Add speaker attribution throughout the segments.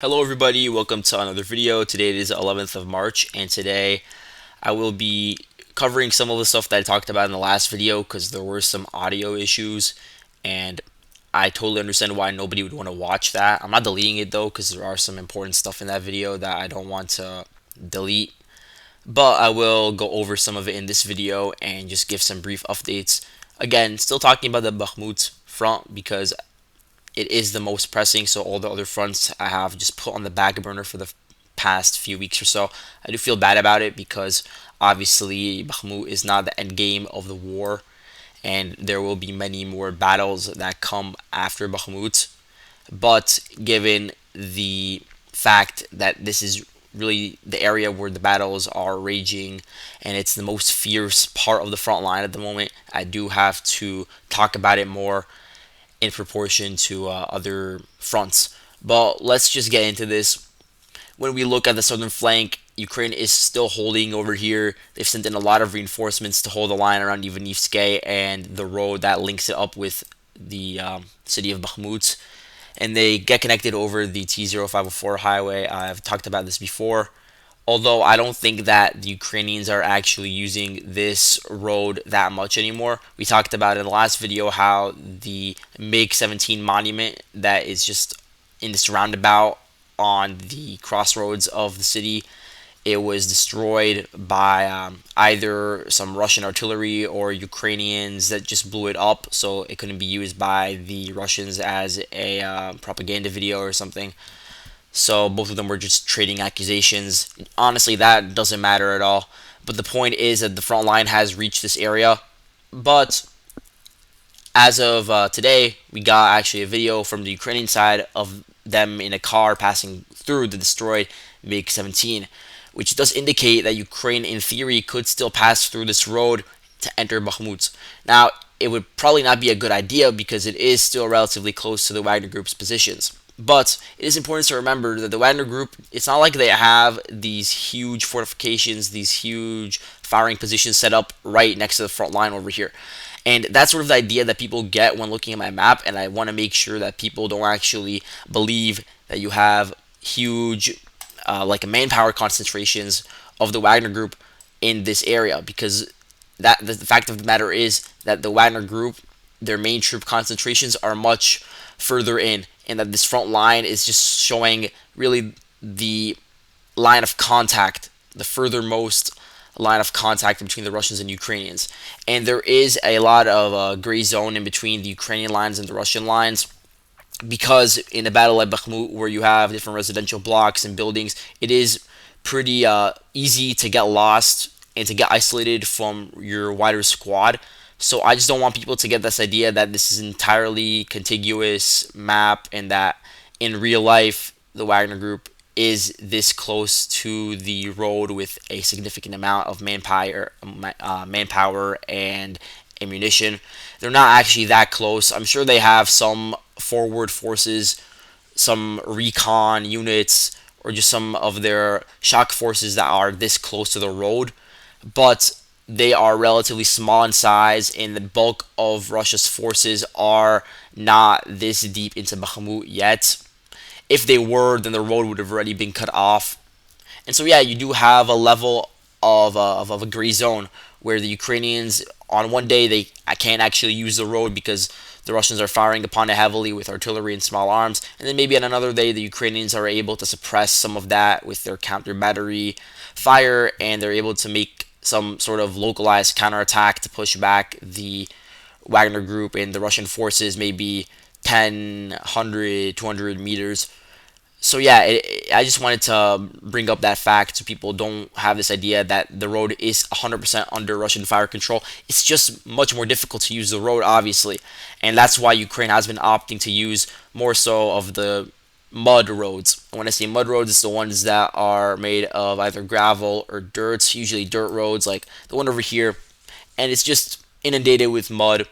Speaker 1: Hello everybody, welcome to another video. Today it is 11th of March and today I will be covering some of the stuff that I talked about in the last video because there were some audio issues and I totally understand why nobody would want to watch that. I'm not deleting it though because there are some important stuff in that video that I don't want to delete, but I will go over some of it in this video and just give some brief updates. Again, still talking about the Bakhmut front because it is the most pressing, so all the other fronts I have just put on the back burner for the past few weeks or so. I do feel bad about it because obviously Bakhmut is not the end game of the war, and there will be many more battles that come after Bakhmut. But given the fact that this is really the area where the battles are raging and it's the most fierce part of the front line at the moment, I do have to talk about it more in proportion to other fronts. But let's just get into this. When we look at the southern flank, Ukraine is still holding over here. They've sent in a lot of reinforcements to hold the line around Ivanivske and the road that links it up with the city of Bakhmut. And they get connected over the T-0504 highway. I've talked about this before. Although I don't think that the Ukrainians are actually using this road that much anymore. We talked about in the last video how the MiG-17 monument that is just in this roundabout on the crossroads of the city, it was destroyed by either some Russian artillery or Ukrainians that just blew it up so it couldn't be used by the Russians as a propaganda video or something. So both of them were just trading accusations. Honestly, that doesn't matter at all. But the point is that the front line has reached this area. But as of today, we got actually a video from the Ukrainian side of them in a car passing through the destroyed MiG-17, which does indicate that Ukraine, in theory, could still pass through this road to enter Bakhmut. Now, it would probably not be a good idea because it is still relatively close to the Wagner Group's positions. But it is important to remember that the Wagner Group, it's not like they have these huge fortifications, these huge firing positions set up right next to the front line over here. And that's sort of the idea that people get when looking at my map, and I want to make sure that people don't actually believe that you have huge, like manpower concentrations of the Wagner Group in this area, because that the fact of the matter is that the Wagner Group, their main troop concentrations are much further in, and that this front line is just showing really the line of contact, the furthermost line of contact between the Russians and Ukrainians. And there is a lot of gray zone in between the Ukrainian lines and the Russian lines because in a battle like Bakhmut, where you have different residential blocks and buildings, it is pretty easy to get lost and to get isolated from your wider squad. So I just don't want people to get this idea that this is an entirely contiguous map and that in real life the Wagner Group is this close to the road with a significant amount of manpower and ammunition. They're not actually that close. I'm sure they have some forward forces, some recon units, or just some of their shock forces that are this close to the road, but they are relatively small in size, and the bulk of Russia's forces are not this deep into Bakhmut yet. If they were, then the road would have already been cut off. And so, yeah, you do have a level of a gray zone where the Ukrainians, on one day, they can't actually use the road because the Russians are firing upon it heavily with artillery and small arms. And then maybe on another day, the Ukrainians are able to suppress some of that with their counter battery fire, and they're able to make some sort of localized counterattack to push back the Wagner Group and the Russian forces, maybe 10, 100, 200 meters. So yeah, I just wanted to bring up that fact so people don't have this idea that the road is 100% under Russian fire control. It's just much more difficult to use the road, obviously, and that's why Ukraine has been opting to use more so of the mud roads. When I say mud roads, it's the ones that are made of either gravel or dirt, usually dirt roads like the one over here, and it's just inundated with mud.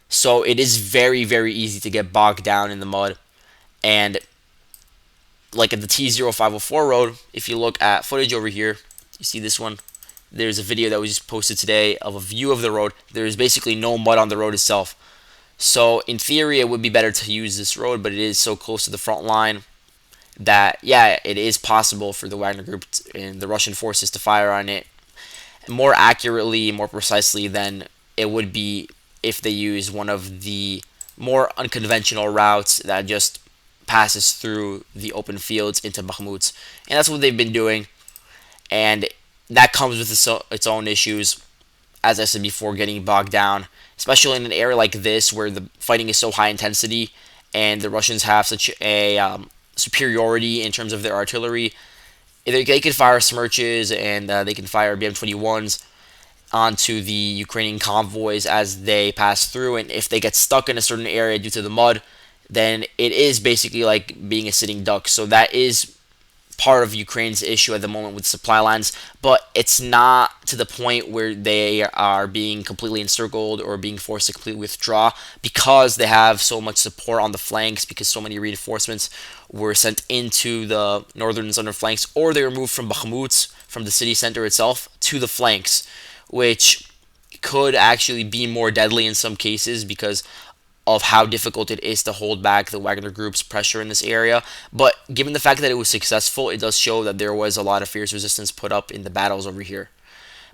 Speaker 1: So it is very, very easy to get bogged down in the mud. And like at the T-0504 road, if you look at footage over here, you see this one. There's a video that was just posted today of a view of the road. There's basically no mud on the road itself. So in theory, it would be better to use this road, but it is so close to the front line that, yeah, it is possible for the Wagner Group and the Russian forces to fire on it more accurately, more precisely than it would be if they use one of the more unconventional routes that just passes through the open fields into Bakhmut. And that's what they've been doing. And that comes with its own issues, as I said before, getting bogged down, especially in an area like this where the fighting is so high intensity and the Russians have such a superiority in terms of their artillery. They can fire Smerches and they can fire BM-21s onto the Ukrainian convoys as they pass through, and if they get stuck in a certain area due to the mud, then it is basically like being a sitting duck. So that is part of Ukraine's issue at the moment with supply lines, but it's not to the point where they are being completely encircled or being forced to completely withdraw because they have so much support on the flanks, because so many reinforcements were sent into the northern and southern flanks, or they were moved from Bakhmut, from the city center itself, to the flanks, which could actually be more deadly in some cases because of how difficult it is to hold back the Wagner Group's pressure in this area. But given the fact that it was successful, it does show that there was a lot of fierce resistance put up in the battles over here.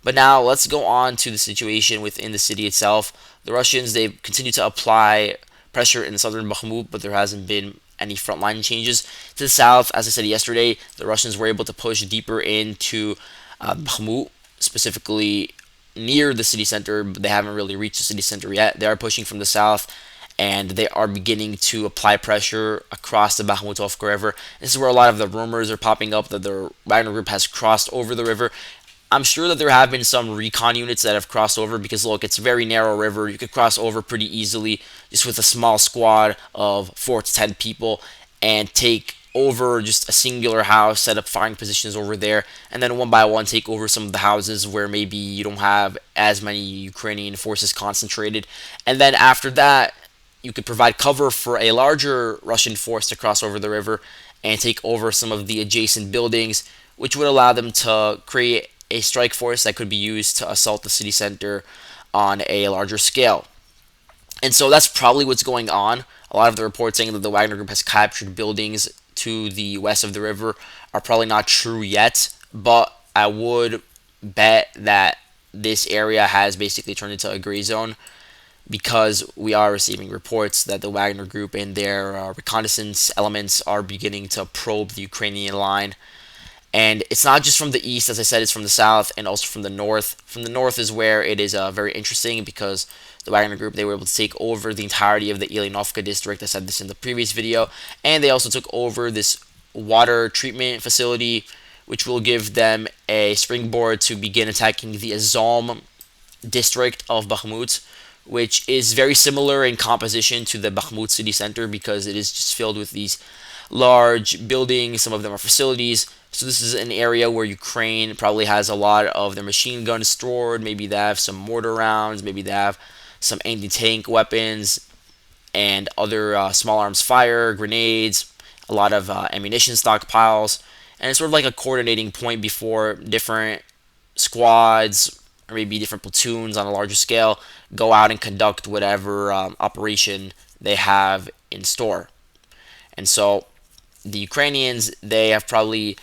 Speaker 1: But now let's go on to the situation within the city itself. The Russians, they've continued to apply pressure in southern Bakhmut, but there hasn't been any frontline changes. To the south, as I said yesterday, the Russians were able to push deeper into Bakhmut, specifically near the city center, but they haven't really reached the city center yet. They are pushing from the south, and they are beginning to apply pressure across the Bakhmutovka River. This is where a lot of the rumors are popping up that the Wagner Group has crossed over the river. I'm sure that there have been some recon units that have crossed over because, look, it's a very narrow river. You could cross over pretty easily just with a small squad of 4 to 10 people and take over just a singular house, set up firing positions over there, and then one by one take over some of the houses where maybe you don't have as many Ukrainian forces concentrated. And then after that, you could provide cover for a larger Russian force to cross over the river and take over some of the adjacent buildings, which would allow them to create a strike force that could be used to assault the city center on a larger scale. And so that's probably what's going on. A lot of the reports saying that the Wagner Group has captured buildings to the west of the river are probably not true yet, but I would bet that this area has basically turned into a gray zone because we are receiving reports that the Wagner Group and their reconnaissance elements are beginning to probe the Ukrainian line. And it's not just from the east, as I said, it's from the south and also from the north. From the north is where it is very interesting because the Wagner Group, they were able to take over the entirety of the Ilinovka district. I said this in the previous video. And they also took over this water treatment facility, which will give them a springboard to begin attacking the Azom district of Bakhmut, which is very similar in composition to the Bakhmut city center because it is just filled with these large buildings. Some of them are facilities. So this is an area where Ukraine probably has a lot of their machine guns stored. Maybe they have some mortar rounds. Maybe they have some anti-tank weapons and other small arms fire, grenades, a lot of ammunition stockpiles. And it's sort of like a coordinating point before different squads or maybe different platoons on a larger scale go out and conduct whatever operation they have in store. And so the Ukrainians, they have probably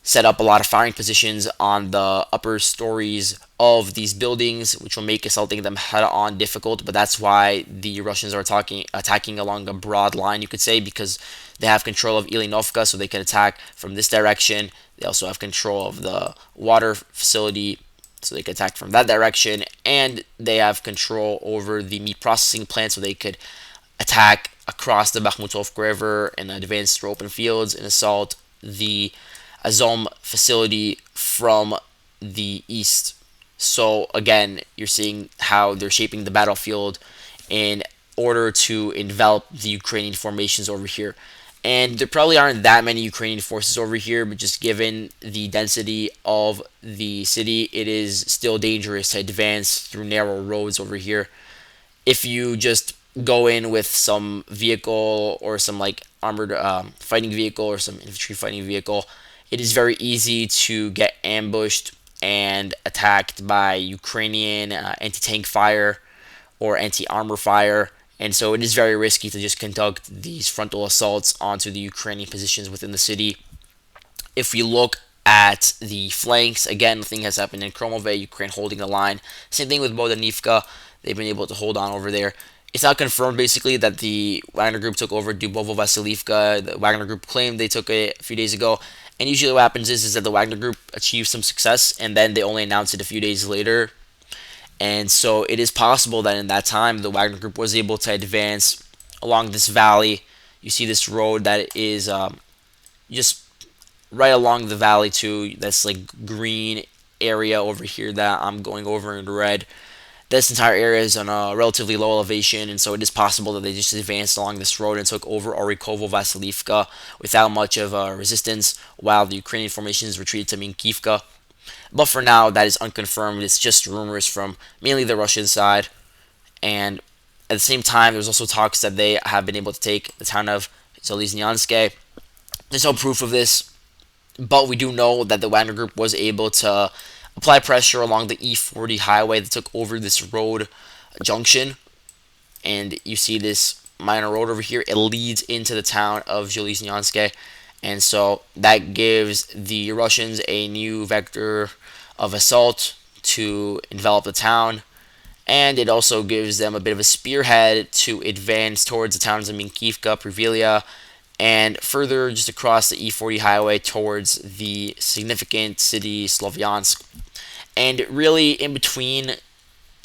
Speaker 1: set up a lot of firing positions on the upper stories of these buildings, which will make assaulting them head-on difficult. But that's why the Russians are attacking along a broad line, you could say, because they have control of Ilinovka, so they can attack from this direction. They also have control of the water facility, so they can attack from that direction. And they have control over the meat processing plant, so they could attack across the Bakhmutovka River and advance through open fields and assault the Azom facility from the east. So again, you're seeing how they're shaping the battlefield in order to envelop the Ukrainian formations over here. And there probably aren't that many Ukrainian forces over here, but just given the density of the city, it is still dangerous to advance through narrow roads over here. If you just go in with some vehicle or some like armored fighting vehicle or some infantry fighting vehicle, it is very easy to get ambushed and attacked by Ukrainian anti-tank fire or anti-armor fire. And so it is very risky to just conduct these frontal assaults onto the Ukrainian positions within the city. If we look at the flanks, again, nothing has happened in Kromove, Ukraine holding the line. Same thing with Bodanivka, they've been able to hold on over there. It's not confirmed basically that the Wagner Group took over Dubovo Vasilivka. The Wagner Group claimed they took it a few days ago. And usually what happens is that the Wagner Group achieves some success and then they only announce it a few days later. And so it is possible that in that time the Wagner Group was able to advance along this valley. You see this road that is just right along the valley too. That's like green area over here that I'm going over in red. This entire area is on a relatively low elevation, and so it is possible that they just advanced along this road and took over Orikovo Vasilivka without much of a resistance, while the Ukrainian formations retreated to Minkivka. But for now, that is unconfirmed. It's just rumors from mainly the Russian side. And at the same time, there's also talks that they have been able to take the town of Zaliznianske. There's no proof of this, but we do know that the Wagner Group was able to apply pressure along the E-40 highway that took over this road junction. And you see this minor road over here. It leads into the town of Zhelyznyanske. And so that gives the Russians a new vector of assault to envelop the town. And it also gives them a bit of a spearhead to advance towards the towns of Minkivka, Privilia, and further just across the E-40 highway towards the significant city Slovyansk. And really, in between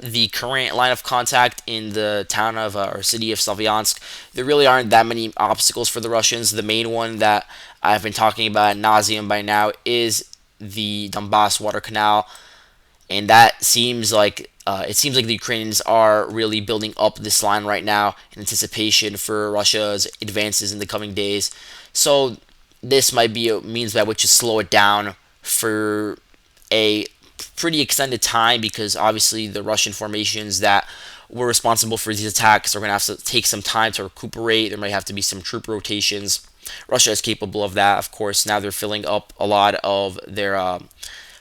Speaker 1: the current line of contact in the town of or city of Slovyansk, there really aren't that many obstacles for the Russians. The main one that I've been talking about ad nauseum by now is the Donbass water canal, and that seems like it seems like the Ukrainians are really building up this line right now in anticipation for Russia's advances in the coming days. So this might be a means by which to slow it down for a pretty extended time, because obviously the Russian formations that were responsible for these attacks are going to have to take some time to recuperate. There might have to be some troop rotations. Russia is capable of that, of course. Now they're filling up a lot of their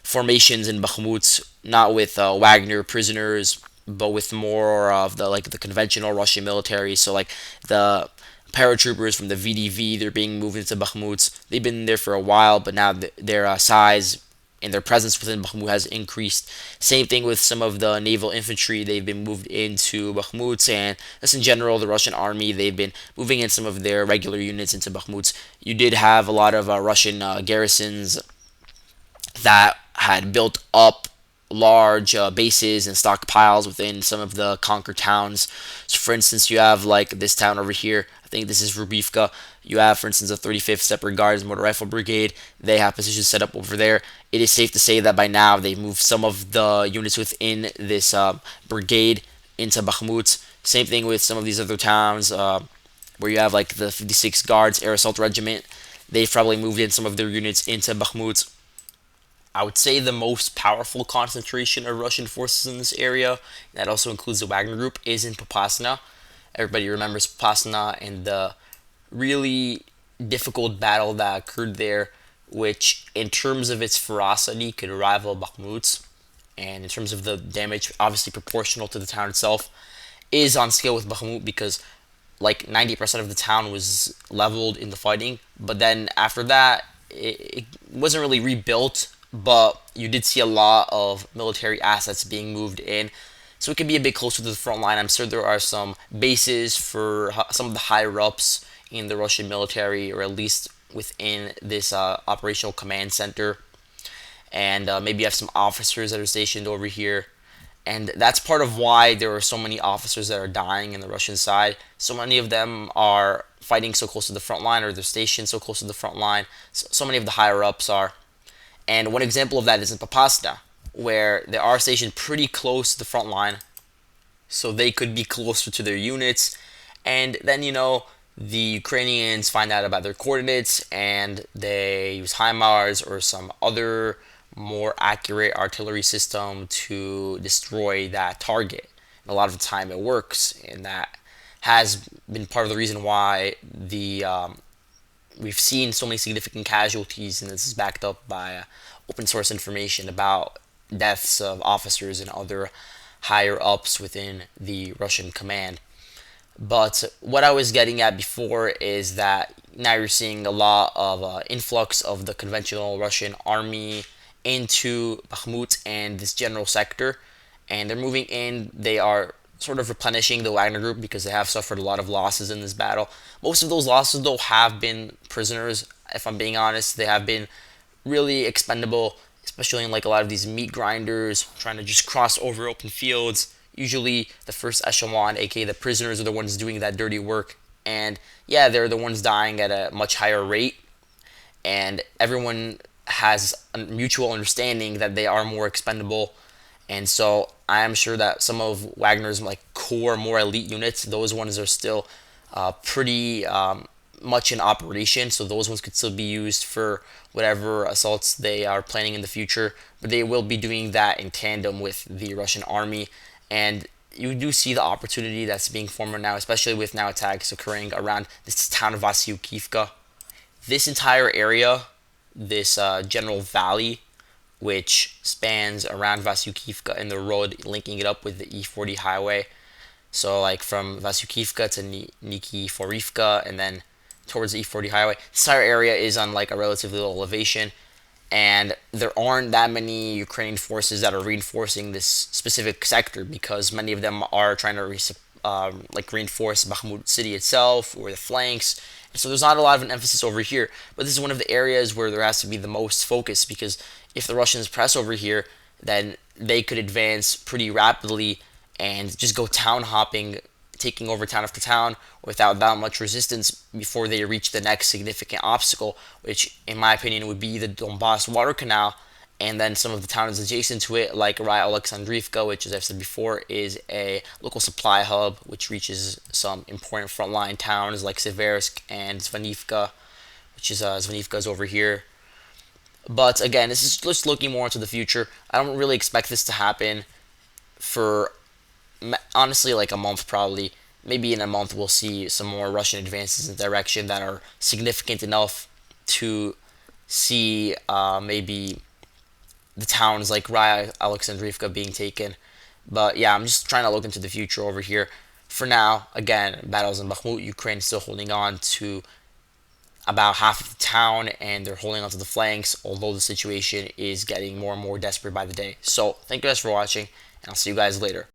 Speaker 1: formations in Bakhmut, not with Wagner prisoners, but with more of the conventional Russian military. So like the paratroopers from the VDV, they're being moved into Bakhmut. They've been there for a while, but now their size and their presence within Bakhmut has increased. Same thing with some of the naval infantry. They've been moved into Bakhmut, and just in general, the Russian army, they've been moving in some of their regular units into Bakhmut. You did have a lot of Russian garrisons that had built up large bases and stockpiles within some of the conquered towns. So, for instance, you have like this town over here. I think this is Rubivka. You have, for instance, the 35th Separate Guards Motor Rifle Brigade. They have positions set up over there. It is safe to say that by now they've moved some of the units within this brigade into Bakhmut. Same thing with some of these other towns where you have like the 56 Guards Air Assault Regiment. They've probably moved in some of their units into Bakhmut. I would say the most powerful concentration of Russian forces in this area, that also includes the Wagner Group, is in Popasna. Everybody remembers Popasna and the really difficult battle that occurred there, which, in terms of its ferocity, could rival Bakhmut's, and in terms of the damage, obviously proportional to the town itself, is on scale with Bakhmut, because like 90% of the town was leveled in the fighting. But then after that, it wasn't really rebuilt, but you did see a lot of military assets being moved in. So it could be a bit closer to the front line. I'm sure there are some bases for some of the higher ups in the Russian military, or at least within this operational command center. And maybe you have some officers that are stationed over here. And that's part of why there are so many officers that are dying in the Russian side. So many of them are fighting so close to the front line, or they're stationed so close to the front line. So many of the higher ups are. And one example of that is in Popasna, where they are stationed pretty close to the front line, so they could be closer to their units. And then, the Ukrainians find out about their coordinates, and they use HIMARS or some other more accurate artillery system to destroy that target. And a lot of the time it works, and that has been part of the reason why we've seen so many significant casualties, and this is backed up by open source information about deaths of officers and other higher ups within the Russian command. But what I was getting at before is that now you're seeing a lot of influx of the conventional Russian army into Bakhmut and this general sector, and they're moving in. They are sort of replenishing the Wagner group because they have suffered a lot of losses in this battle. Most of those losses, though, have been prisoners. If I'm being honest, they have been really expendable, especially in like a lot of these meat grinders trying to just cross over open fields. Usually, the first echelon, aka the prisoners, are the ones doing that dirty work, and yeah, they're the ones dying at a much higher rate, and everyone has a mutual understanding that they are more expendable. And so I am sure that some of Wagner's like core, more elite units, those ones are still pretty much in operation. So those ones could still be used for whatever assaults they are planning in the future. But they will be doing that in tandem with the Russian army. And you do see the opportunity that's being formed now, especially with now attacks occurring around this town of Vasyukivka. This entire area, this general valley, which spans around Vasyukivka and the road linking it up with the E-40 highway. So like from Vasyukivka to Nikiforivka and then towards the E-40 highway. This entire area is on like a relatively low elevation, and there aren't that many Ukrainian forces that are reinforcing this specific sector because many of them are trying to like reinforce Bakhmut city itself or the flanks. And so there's not a lot of an emphasis over here, but this is one of the areas where there has to be the most focus because if the Russians press over here, then they could advance pretty rapidly and just go town hopping, taking over town after town without that much resistance before they reach the next significant obstacle, which, in my opinion, would be the Donbass water canal, and then some of the towns adjacent to it, like Raya Alexandrivka, which, as I've said before, is a local supply hub which reaches some important frontline towns like Seversk and Zvanivka, which is Zvanivka is over here. But again, this is just looking more into the future. I don't really expect this to happen for honestly like a month probably. Maybe in a month we'll see some more Russian advances in the direction that are significant enough to see maybe the towns like Raya Alexandrivka being taken. But yeah, I'm just trying to look into the future over here. For now, again, battles in Bakhmut, Ukraine is still holding on to about half of the town and they're holding on to the flanks, although the situation is getting more and more desperate by the day. So, thank you guys for watching, and I'll see you guys later.